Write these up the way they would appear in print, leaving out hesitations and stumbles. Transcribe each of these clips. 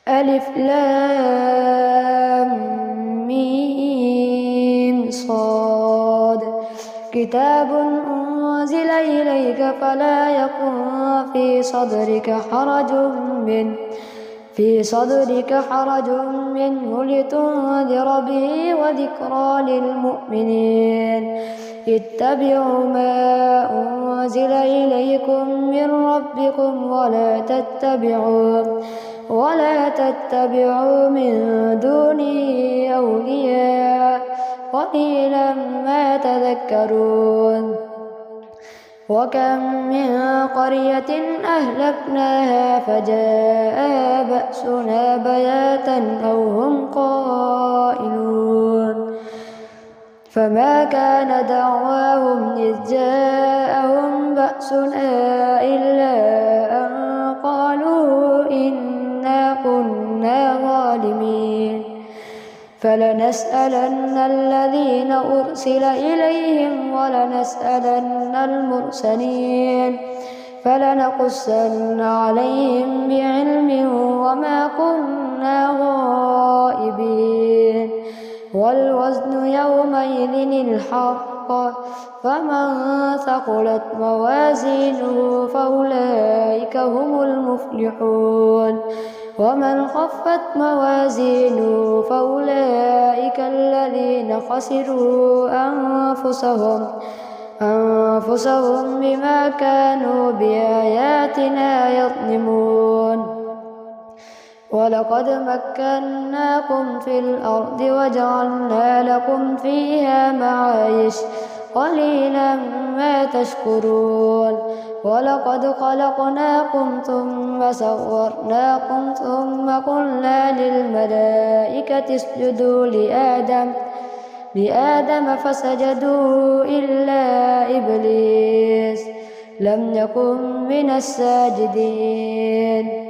ألف لام ميم صاد. كتاب أنزل إليك فلا يكن في صدرك حرج منه لتنذر به وذكرى للمؤمنين. اتبعوا ما أنزل إليكم من ربكم ولا تتبعوا من دونه أولياء قليلا ما تذكرون. وكم من قرية أهلكناها فجاءها بأسنا بياتا أو هم قائلون. فما كان دعواهم إذ جاءهم بأسنا إلا أن قالوا إنا كنا ظالمين. فلنسألن الذين أرسل إليهم ولنسألن المرسلين فلنقصن عليهم بعلم وما كنا غائبين. والوزن يومئذ الحق. فمن ثقلت موازينه فأولئك هم المفلحون. ومن خفت موازينه فأولئك الذين خسروا أنفسهم بما كانوا بآياتنا يظلمون. ولقد مكناكم في الأرض وجعلنا لكم فيها معايش قليلا ما تشكرون. ولقد خلقناكم ثم صورناكم ثم قلنا للملائكة اسجدوا لآدم فسجدوا إلا إبليس لم يكن من الساجدين.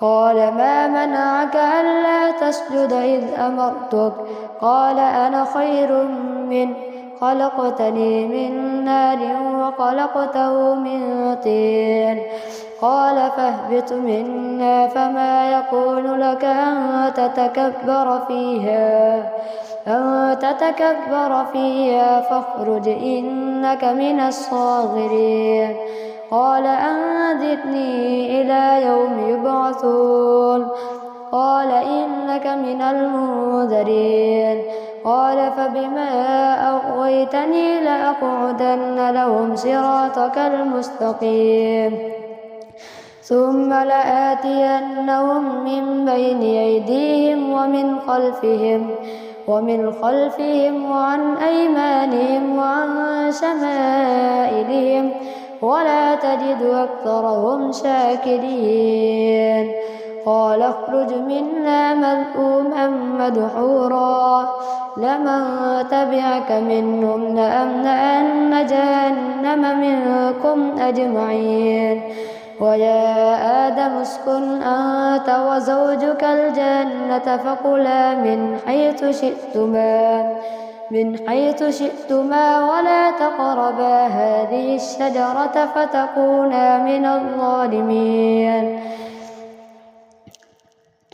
قال ما منعك ألا تسجد إذ أمرتك؟ قال أنا خير منه خلقتني من نار وخلقته من طين. قال فاهبط منا فما يكون لك أن تتكبر فيها فاخرج إنك من الصاغرين. قال أنذرني إلى يوم يبعثون. قال إنك من المنذرين. قال فبما أغويتني لأقعدن لهم صراطك المستقيم ثم لآتينهم من بين أيديهم ومن خلفهم وعن أيمانهم وعن شمائلهم ولا تجد أكثرهم شاكرين. قال اخرج منا مذءوما مدحورا لمن تبعك منهم لأملأن جهنم منكم أجمعين. ويا آدم اسكن أنت وزوجك الجنة فكلا من حيث شئتما ولا تقربا هذه الشجرة فتكونا من الظالمين.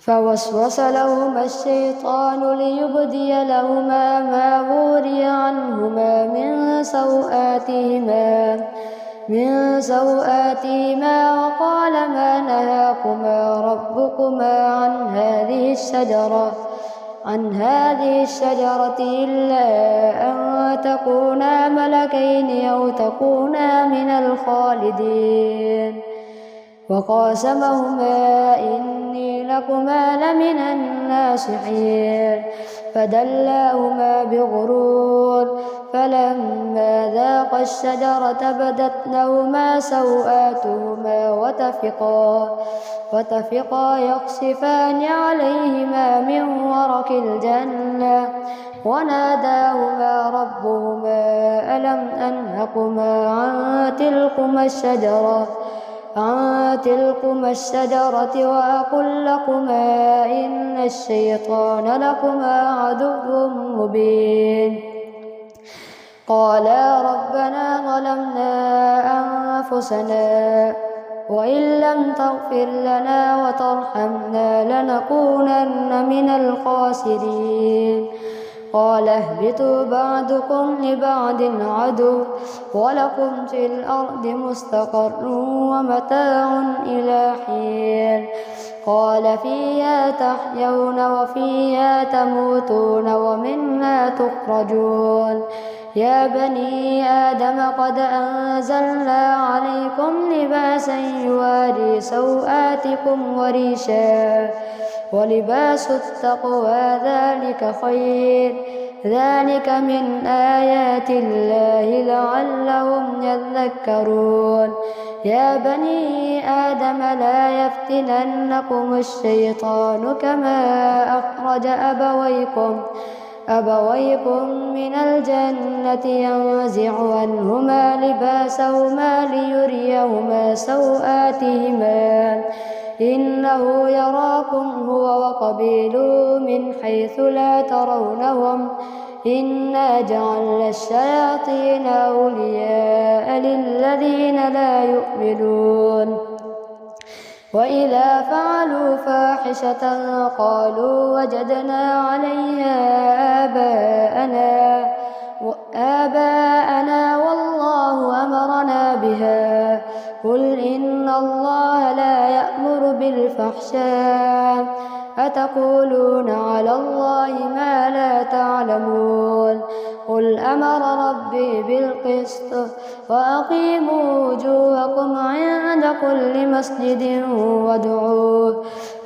فوسوس لهما الشيطان ليبدي لهما ما وري عنهما من سوآتهما وقال ما نهاكما ربكما عن هذه الشجرة إلا أن تكونا ملكين أو تكونا من الخالدين. وقاسمهما إني لكما لمن الناصحين. فدلاهما بغرور فلما ذاقا الشجرة بدت لهما سوآتهما وطفقا يخصفان عليهما من ورق الجنة وناداهما ربهما ألم أنهكما عن تلكما الشجرة وأقل لكما إن الشيطان لكما عدو مبين. قالا ربنا ظلمنا وإن لم تغفر لنا وترحمنا لنكونن من الخاسرين قال اهبطوا بعضكم لبعض عدو ولكم في الأرض مستقر ومتاع إلى حين قال فيها تحيون وفيها تموتون ومنها تخرجون يا بني آدم قد أنزلنا عليكم لباسا يواري سوآتكم وريشا ولباس التقوى ذلك خير ذلك من آيات الله لعلهم يذكرون يا بني آدم لا يفتننكم الشيطان كما أخرج أبويكم من الجنة ينزع عنهما لباسهما ليريهما سوآتهما إنه يراكم هو وقبيله من حيث لا ترونهم إنا جعلنا الشياطين أولياء للذين لا يؤمنون وإذا فعلوا فاحشة قالوا وجدنا عليها آباءنا والله أمرنا بها قل إن الله لا يأمر بالفحشاء أتقولون على الله ما لا تعلمون قل أمر ربي بالقسط وأقيموا وجوهكم عند كل مسجد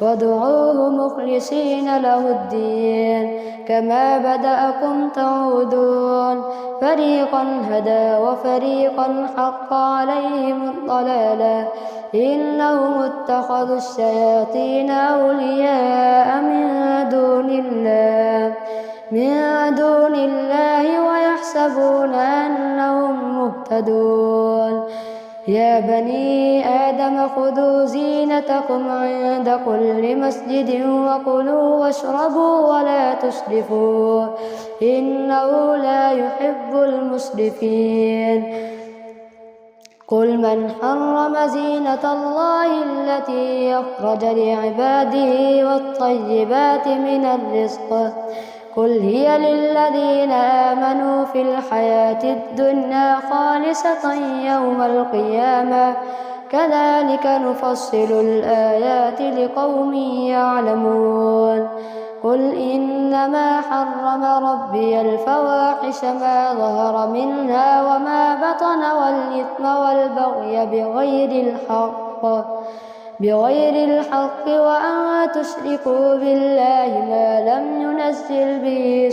وادعوه مخلصين له الدين كما بدأكم تعودون فريقا هدى وفريقا حق عليهم الضلالة إنهم اتخذوا الشياطين أولياء من دون الله ويحسبون أنهم مهتدون يا بني آدم خذوا زينتكم عند كل مسجد وكلوا واشربوا ولا تسرفوا إنه لا يحب المسرفين قل من حرم زينة الله التي أخرج لعباده والطيبات من الرزق قل هي للذين آمنوا في الحياة الدنيا خالصة يوم القيامة كذلك نفصل الآيات لقوم يعلمون قل إنما حرم ربي الفواحش ما ظهر منها وما بطن والإثم والبغي بغير الحق وأن تشركوا بالله ما لم ينزل به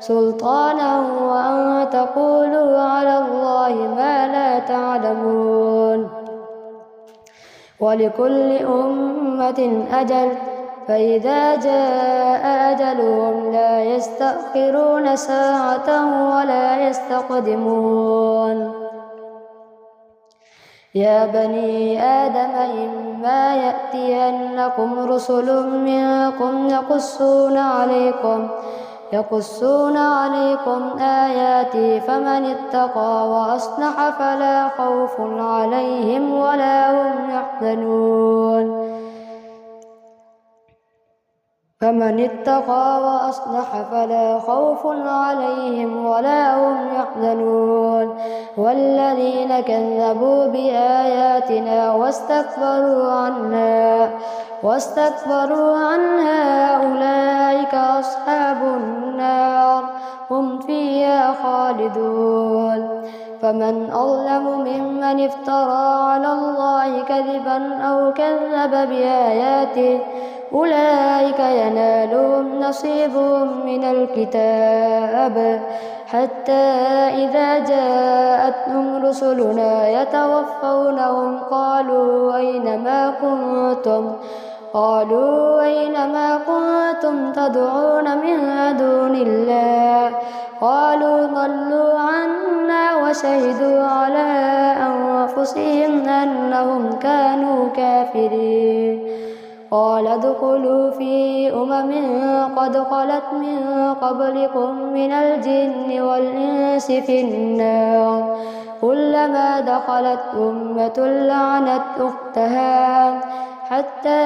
سلطانا وأن تقولوا على الله ما لا تعلمون ولكل أمة أجل فإذا جاء أجلهم لا يستأخرون ساعة ولا يستقدمون يا بني آدم إما يأتينكم رسل منكم يقصون عليكم آياتي فمن اتقى وأصلح فلا خوف عليهم ولا هم يحزنون فمن اتقى وأصلح فلا خوف عليهم ولا هم يحزنون والذين كذبوا بآياتنا واستكبروا عنها أولئك أصحاب النار هم فيها خالدون فمن أظلم ممن افترى على الله كذبا أو كذب بآياته أولئك ينالهم نصيبهم من الكتاب حتى إذا جاءتهم رسلنا يتوفونهم قالوا أين ما كنتم تدعون من دون الله قالوا ضلوا عنا وشهدوا على أنفسهم أنهم كانوا كافرين قال ادخلوا في قد خلت من قبلكم من الجن والإنس في النار كلما دخلت أمة لعنت أختها حتى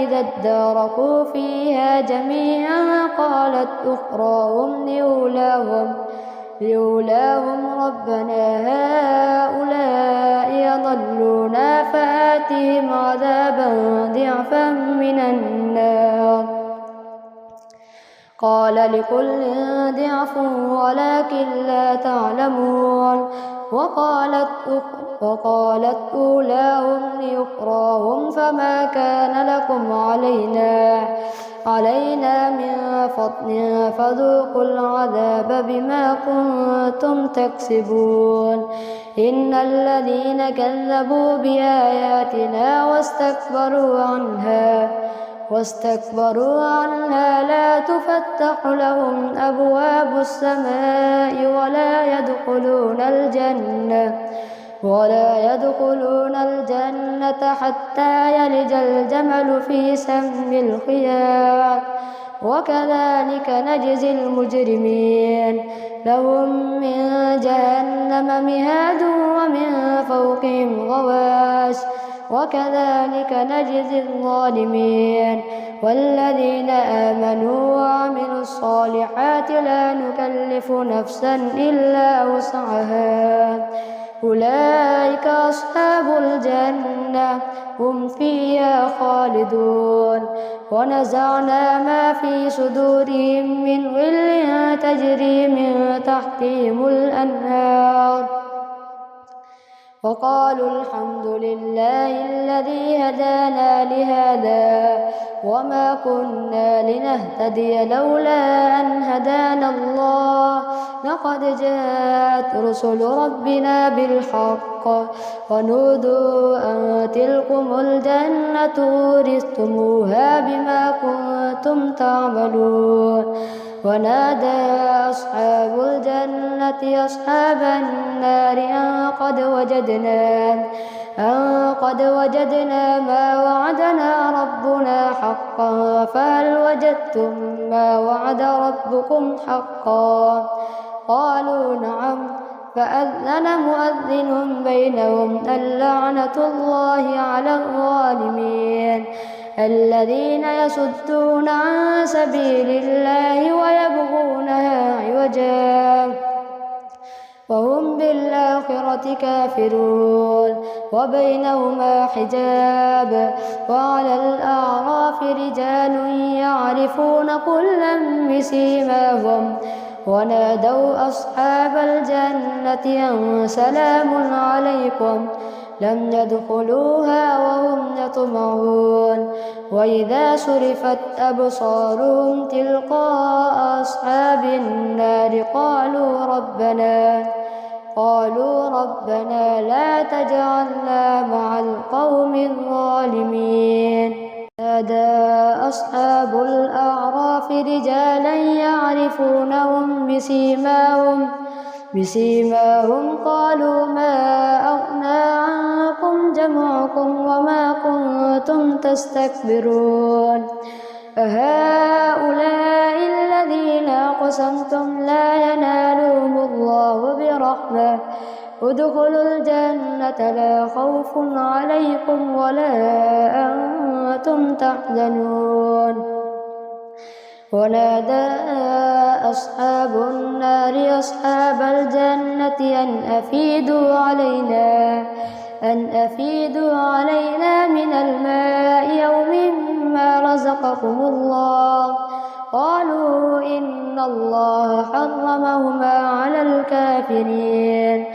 إذا اداركوا فيها جميعا قالت أخراهم لأولاهم ربنا هؤلاء يضلونا فآتهم عذابا ضعفا من النار قال لكل ضعف ولكن لا تعلمون وقالت أولاهم لأخراهم فما كان لكم علينا من فضل فذوقوا العذاب بما كنتم تكسبون إن الذين كذبوا بآياتنا واستكبروا عنها لا تفتح لهم أبواب السماء ولا يدخلون الجنة حتى يلج الجمل في سم الخياط وكذلك نجزي المجرمين لهم من جهنم مهاد ومن فوقهم غواش وكذلك نجزي الظالمين والذين آمنوا وعملوا الصالحات لا نكلف نفسا إلا وسعها أولئك أصحاب الجنة هم فيها خالدون ونزعنا ما في صدورهم من غل تجري من تحتهم الأنهار وقالوا الحمد لله الذي هدانا لهذا وما كنا لنهتدي لولا أن هدانا الله لقد جاءت رسل ربنا بالحق ونودوا أن تلكم الجنة أورثتموها بما كنتم تعملون ونادى أصحاب الجنة أصحاب النار أن قد وجدنا ما وعدنا ربنا حقا فهل وجدتم ما وعد ربكم حقا قالوا نعم فأذن مؤذن بينهم اللعنة الله على الظالمين الذين يصدون عن سبيل الله ويبغونها عوجا وهم بالآخرة كافرون وبينهما حجاب وعلى الأعراف رجال يعرفون كلا بسيماهم ونادوا أصحاب الجنة أن سلام عليكم لم يدخلوها وهم يطمعون وإذا صرفت أبصارهم تلقاء أصحاب النار قالوا ربنا لا تجعلنا مع القوم الظالمين نادى أصحاب الأعراف رجالا يعرفونهم بسيماهم قالوا ما أغنى عنكم جمعكم وما كنتم تستكبرون أهؤلاء الذين أقسمتم لا ينالهم الله برحمة ادخلوا الجنة لا خوف عليكم ولا أنتم تحزنون ونادى أصحاب النار أصحاب الجنة أن أفيدوا علينا من الماء أو مما رزقكم الله قالوا إن الله حرمهما على الكافرين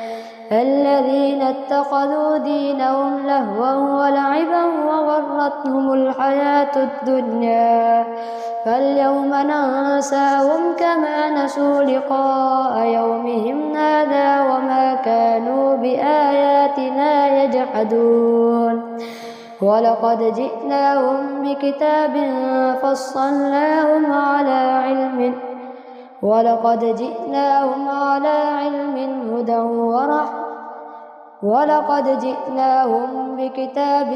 الذين اتخذوا دينهم لهوا ولعبا وغرتهم الحياة الدنيا فاليوم ننساهم كما نسوا لقاء يومهم هذا وما كانوا بآياتنا يجحدون ولقد جئناهم بكتاب فصلناهم على علم هدى ورحمة ولقد جئناهم بكتاب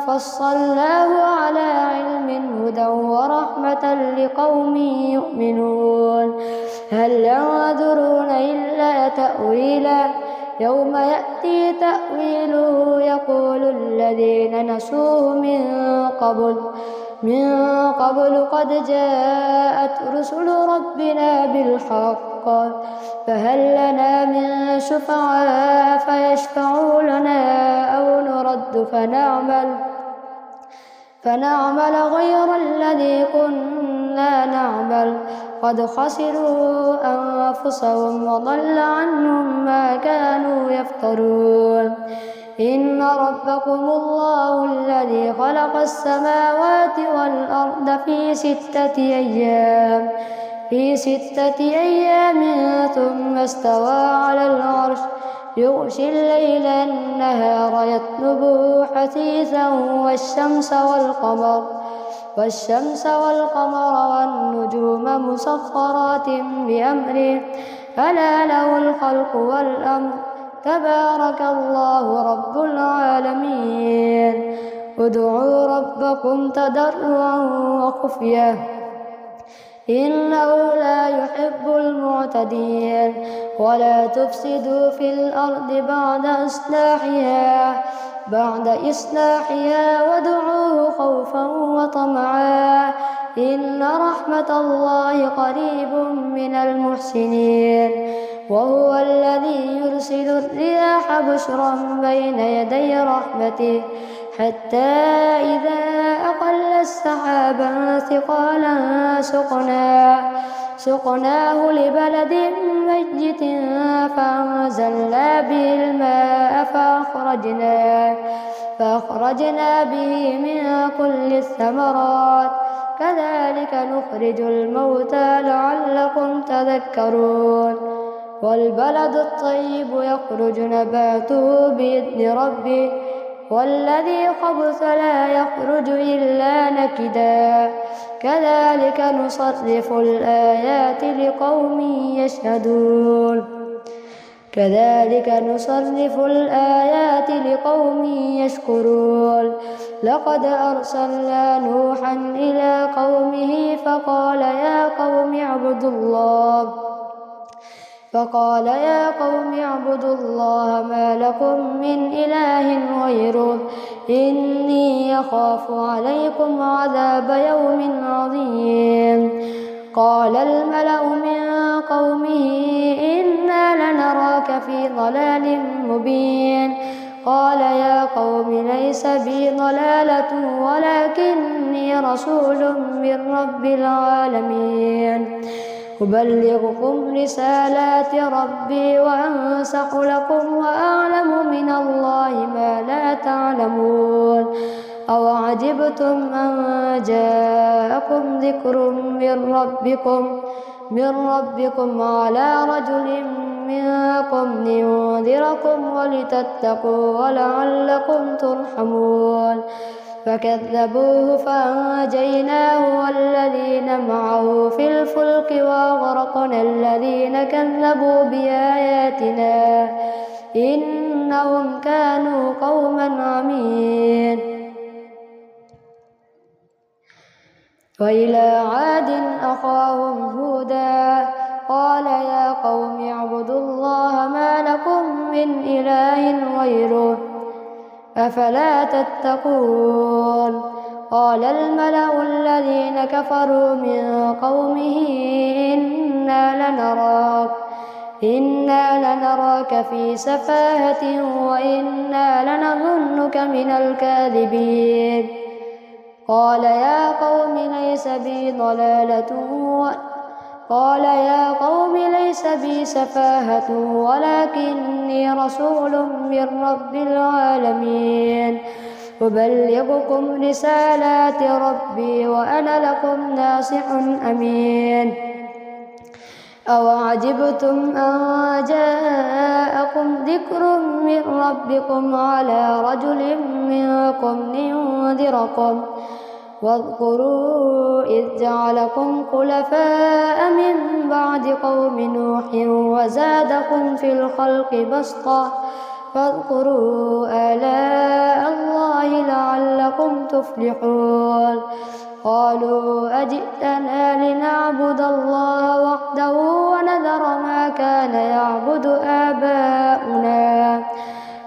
فصلناه على علم هدى ورحمة لقوم يؤمنون هل ينظرون إلا تأويله يوم يأتي تأويله يقول الذين نسوه من قبل قد جاءت رسل ربنا بالحق فهل لنا من شفعاء فيشفعوا لنا أو نرد فنعمل غير الذي كنا نعمل قد خسروا أنفسهم وضل عنهم ما كانوا يفترون إن ربكم الله الذي خلق السماوات والأرض في ستة أيام ثم استوى على العرش يغشي الليل النهار يطلبه حثيثا والشمس والقمر والنجوم مسخرات بأمره ألا له الخلق والأمر تبارك الله رب العالمين ادعوا ربكم تضرعا وخفية إنه لا يحب المعتدين ولا تفسدوا في الأرض بعد إصلاحها وادعوه خوفا وطمعا إن رحمة الله قريب من المحسنين وهو الذي يرسل الرياح بشرا بين يدي رحمته حتى إذا أقل السحابا ثقالا سقناه لبلد ميت فأنزلنا به الماء فأخرجنا به من كل الثمرات كذلك نخرج الموتى لعلكم تذكرون والبلد الطيب يخرج نباته بإذن ربه والذي خبث لا يخرج إلا نكدا كذلك نصرف الآيات لقوم يشكرون لقد أرسلنا نوحا إلى قومه فقال يا قوم اعبدوا الله ما لكم من إله غيره إني أخاف عليكم عذاب يوم عظيم قال الملأ من قومه إنا لنراك في ضلال مبين قال يا قوم ليس بي ضلالة ولكني رسول من رب العالمين أبلغكم رسالات ربي وأنصح لكم وأعلم من الله ما لا تعلمون أوعجبتم أن جاءكم ذكر من ربكم على رجل منكم لينذركم ولتتقوا ولعلكم ترحمون فكذبوه فأنجيناه والذين معه في الفلك وأغرقنا الذين كذبوا بآياتنا إنهم كانوا قوما عمين وإلى عاد أخاهم هودا قال يا قوم اعبدوا الله ما لكم من إله غيره أفلا تتقون قال الملأ الذين كفروا من قومه إنا لنراك في سفاهة وإنا لنظنك من الكاذبين قال يا قوم ليس بي سفاهة ولكني رسول من رب العالمين أبلغكم رسالات ربي وأنا لكم ناصح أمين أوعجبتم أن جاءكم ذكر من ربكم على رجل منكم لينذركم واذكروا إذ جعلكم خلفاء من بعد قوم نوح وزادكم في الخلق بسطة فاذكروا آلاء الله الله لعلكم تفلحون قالوا أجئتنا لنعبد الله وحده ونذر ما كان يعبد آباؤنا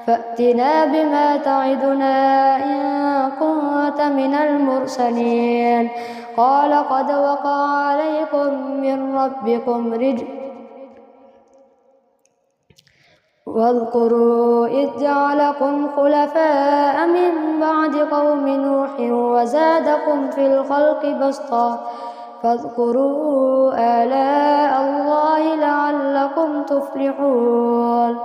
فأتنا بما تعدنا إن كنت من المرسلين قال قد وقع عليكم من ربكم رجس واذكروا إذ جعلكم خلفاء من بعد قوم نوح وزادكم في الخلق بسطة فاذكروا آلاء الله لعلكم تفلحون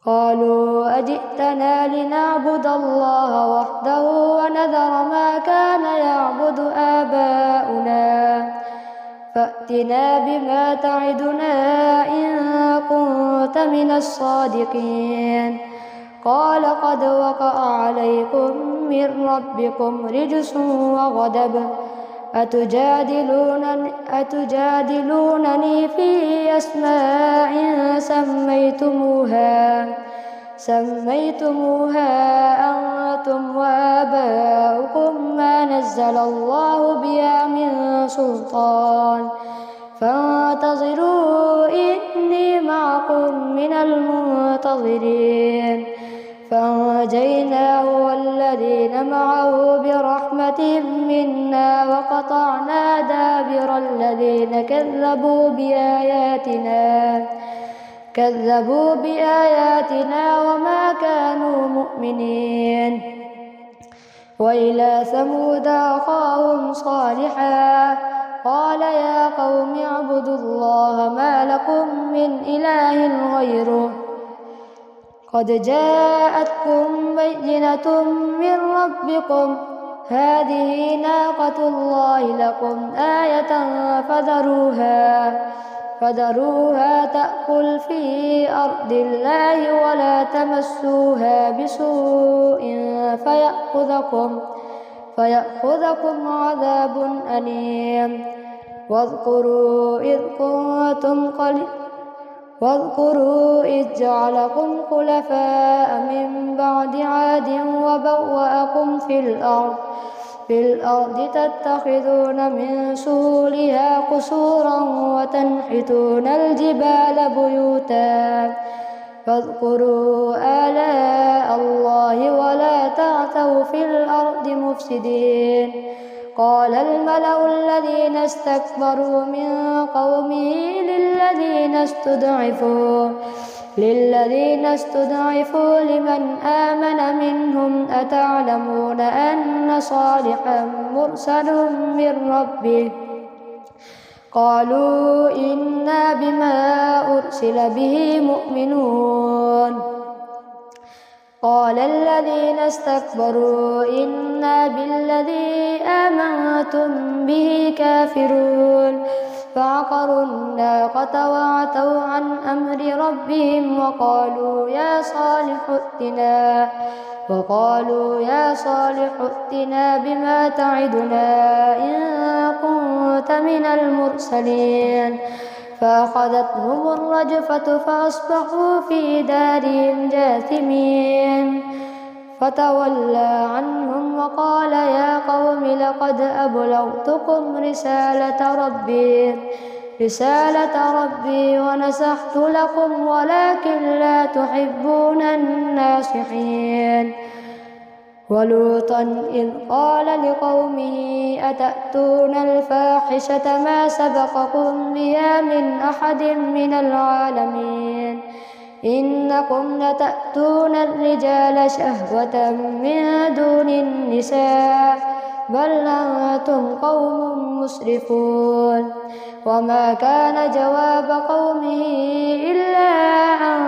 قالوا أجئتنا لنعبد الله وحده ونذر ما كان يعبد آباؤنا فأتنا بما تعدنا إن كنت من الصادقين قال قد وقع عليكم من ربكم رجس وغضب أتجادلونني في أسماء سميتموها أنتم وآباؤكم ما نزل الله بها من سلطان فانتظروا إني معكم من المنتظرين فأنجيناه والذين معه برحمة منا وقطعنا دابر الذين كذبوا بآياتنا وما كانوا مؤمنين وإلى ثمود أخاهم صالحا قال يا قوم اعبدوا الله ما لكم من إله غيره قد جاءتكم بينة من ربكم هذه ناقة الله لكم آية فذروها تأكل في أرض الله ولا تمسوها بسوء فيأخذكم عذاب أليم واذكروا إذ جعلكم خلفاء من بعد عاد وبوأكم في الأرض تتخذون من سهولها قصورا وتنحتون الجبال بيوتا فاذكروا آلاء الله ولا تعثوا في الأرض مفسدين قال الملأ الذين استكبروا من قومه للذين استضعفوا لمن آمن منهم أتعلمون أن صالحا مرسل من ربه قالوا إنا بما أرسل به مؤمنون قال الذين استكبروا إنا بالذي آمنتم به كافرون فعقروا الناقة وعتوا عن أمر ربهم وقالوا يا صالح ائتنا بما تعدنا إن كنت من المرسلين فأخذتهم الرجفة فأصبحوا في دارهم جاثمين فتولى عنهم وقال يا قوم لقد أبلغتكم رسالة ربي ونصحت لكم ولكن لا تحبون الناصحين ولوطا إذ قال لقومه أتأتون الفاحشة ما سبقكم بها من أحد من العالمين إنكم لتأتون الرجال شهوة من دون النساء بل أنتم قوم مسرفون وما كان جواب قومه إلا أن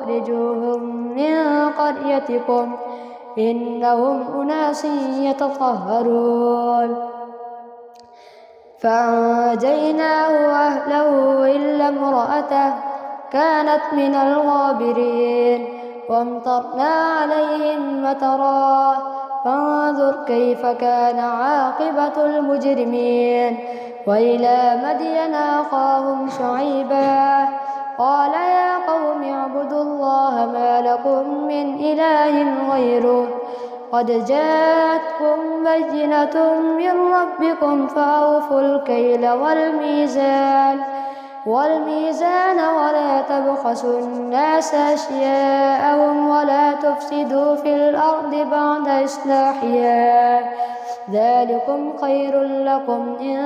أخرجوهم من قريتكم إنهم أناس يتطهرون فأنجيناه وأهله إلا امرأته كانت من الغابرين وامطرنا عليهم مطرا فانظر كيف كان عاقبة المجرمين. وإلى مدين أخاهم شعيبا قال يا قوم اعبدوا الله ما لكم من إله غيره قد جاءتكم بينة من ربكم فأوفوا الكيل والميزان ولا تبخسوا الناس أشياءهم ولا تفسدوا في الأرض بعد إصلاحها ذلكم خير لكم إن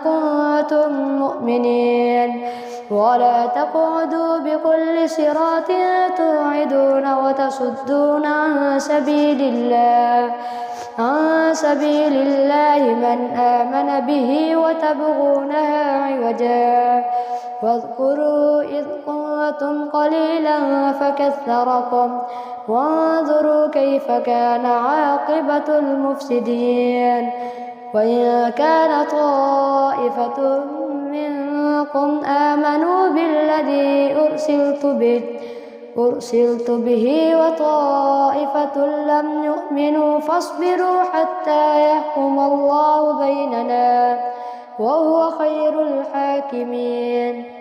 كنتم مؤمنين. ولا تقعدوا بكل صراط توعدون وتصدون عن سبيل الله من آمن به وتبغونها عوجا. واذكروا إذ كنتم قليلا فكثركم وانظروا كيف كان عاقبة المفسدين. وإن كان طائفة منكم آمنوا بالذي أرسلت به وطائفة لم يؤمنوا فاصبروا حتى يحكم الله بيننا وهو خير الحاكمين.